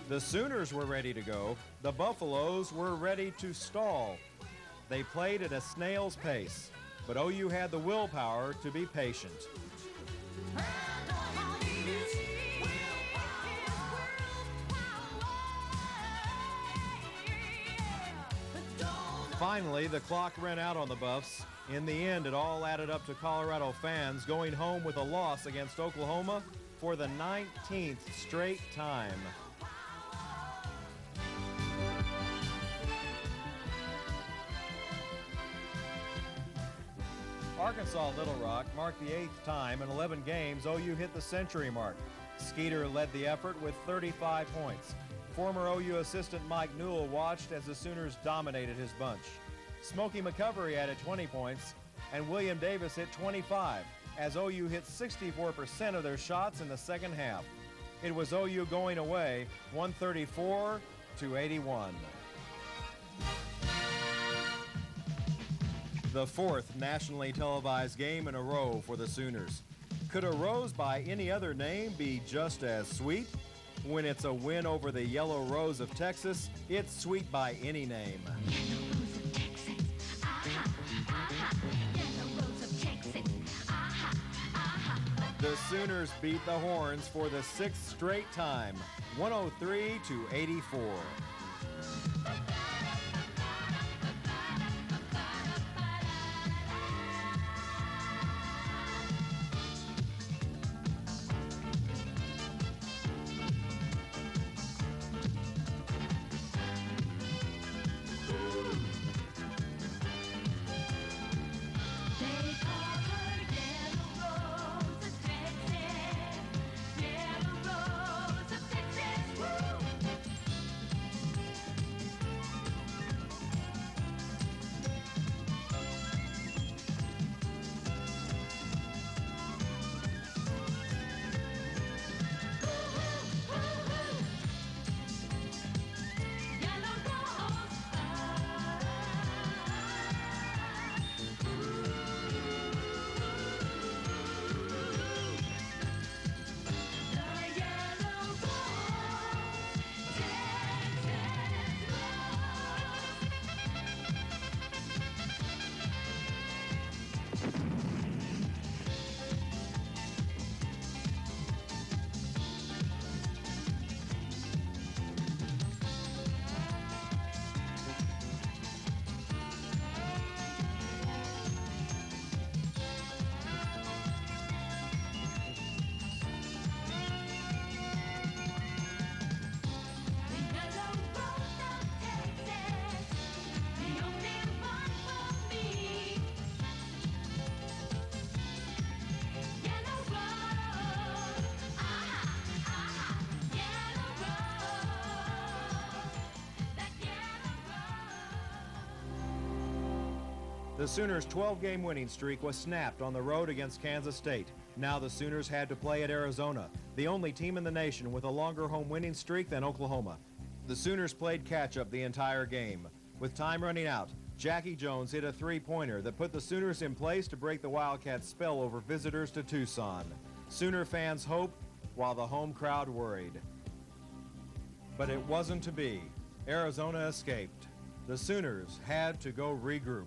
The Sooners were ready to go. The Buffaloes were ready to stall. They played at a snail's pace, but OU had the willpower to be patient. Finally, the clock ran out on the Buffs. In the end, it all added up to Colorado fans going home with a loss against Oklahoma for the 19th straight time. Arkansas Little Rock marked the 8th time in 11 games OU hit the century mark. Skeeter led the effort with 35 points. Former OU assistant Mike Newell watched as the Sooners dominated his bunch. Smokey McCovery added 20 points, and William Davis hit 25, as OU hit 64% of their shots in the second half. It was OU going away, 134-81. The fourth nationally televised game in a row for the Sooners. Could a rose by any other name be just as sweet? When it's a win over the Yellow Rose of Texas, it's sweet by any name. The Sooners beat the Horns for the 6th straight time, 103-84. The Sooners' 12-game winning streak was snapped on the road against Kansas State. Now the Sooners had to play at Arizona, the only team in the nation with a longer home winning streak than Oklahoma. The Sooners played catch-up the entire game. With time running out, Jackie Jones hit a three-pointer that put the Sooners in place to break the Wildcats' spell over visitors to Tucson. Sooner fans hoped while the home crowd worried. But it wasn't to be. Arizona escaped. The Sooners had to go regroup.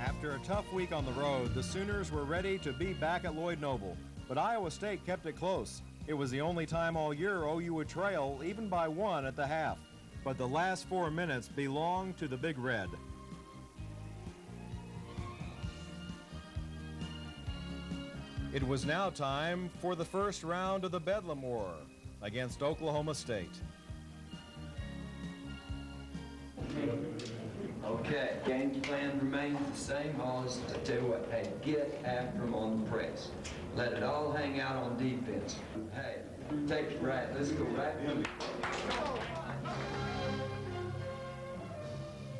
After a tough week on the road, the Sooners were ready to be back at Lloyd Noble, but Iowa State kept it close. It was the only time all year OU would trail, even by one at the half. But the last 4 minutes belonged to the Big Red. It was now time for the first round of the Bedlam War against Oklahoma State. Okay, game plan remains the same. Always, I tell you what, hey, get after them on the press. Let it all hang out on defense. Hey, take it right. Let's go right.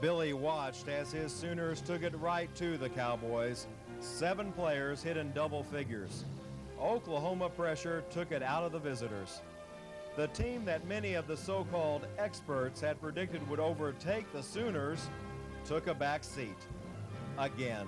Billy watched as his Sooners took it right to the Cowboys. 7 players hit in double figures. Oklahoma pressure took it out of the visitors. The team that many of the so-called experts had predicted would overtake the Sooners took a back seat again.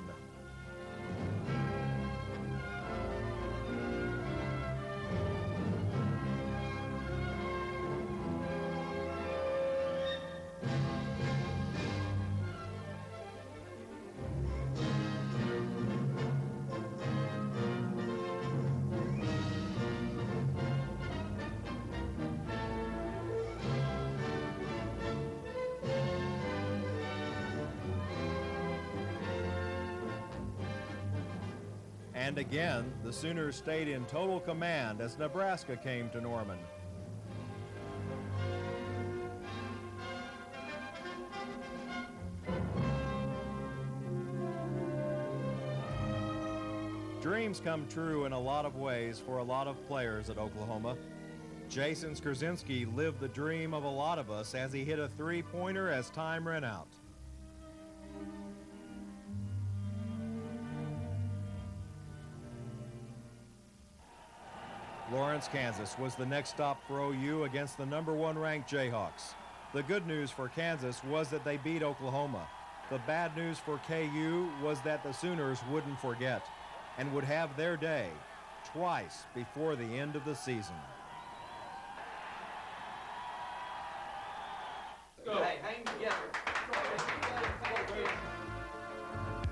And again, the Sooners stayed in total command as Nebraska came to Norman. Dreams come true in a lot of ways for a lot of players at Oklahoma. Jason Skrzyński lived the dream of a lot of us as he hit a three-pointer as time ran out. Lawrence, Kansas was the next stop for OU against the #1 ranked Jayhawks. The good news for Kansas was that they beat Oklahoma. The bad news for KU was that the Sooners wouldn't forget and would have their day twice before the end of the season. Hey, hang together.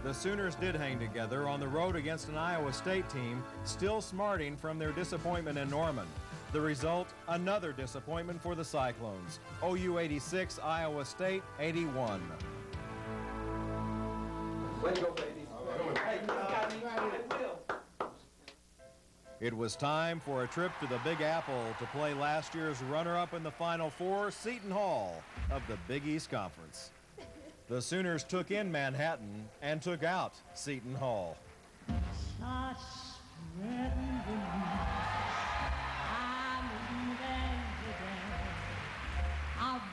The Sooners did hang together on the road against an Iowa State team still smarting from their disappointment in Norman. The result, another disappointment for the Cyclones. OU 86, Iowa State 81. Way to go, baby. Hey, you got me? I will. It was time for a trip to the Big Apple to play last year's runner-up in the Final Four, Seton Hall of the Big East Conference. The Sooners took in Manhattan and took out Seton Hall. I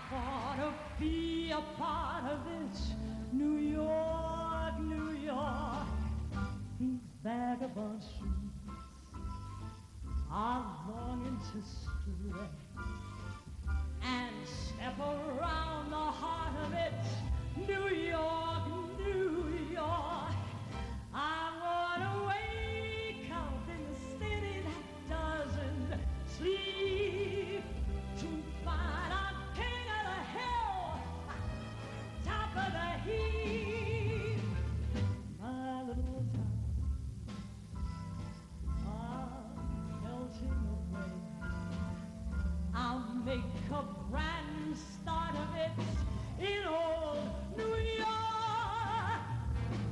wanna be a part of this New York, New York. These vagabond streets are longing to stray and step around the heart of it. New York, New York. I wanna wake up in the city that doesn't sleep to find I'm king of the hill, top of the heap. My little town, I'm melting away. I'll make a brand new start of it in old New York.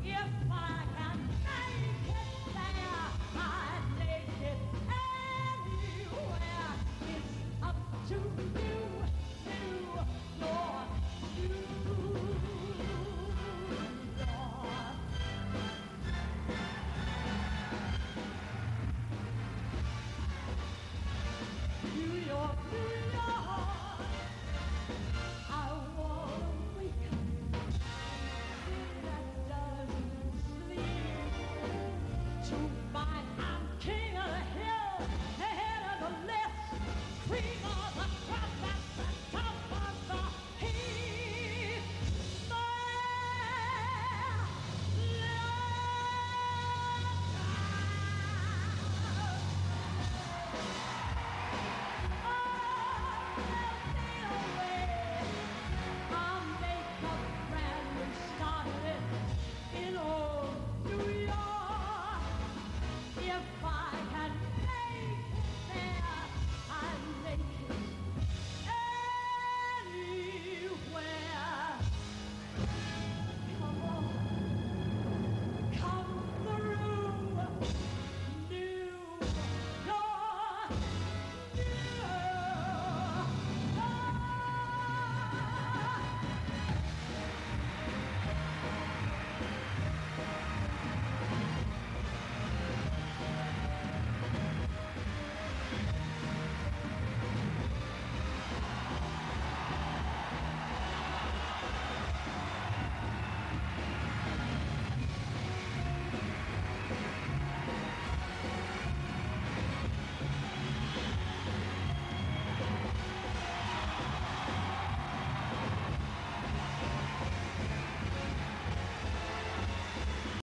If I can make it there, I'd make it anywhere. It's up to you, New York, New York. New York, New York. I wanna wake up that doesn't sleep to find I'm king of the hill, head of the list, cream of the crop at the top of the heap. I'll make a brand new start of it in old New York. If I can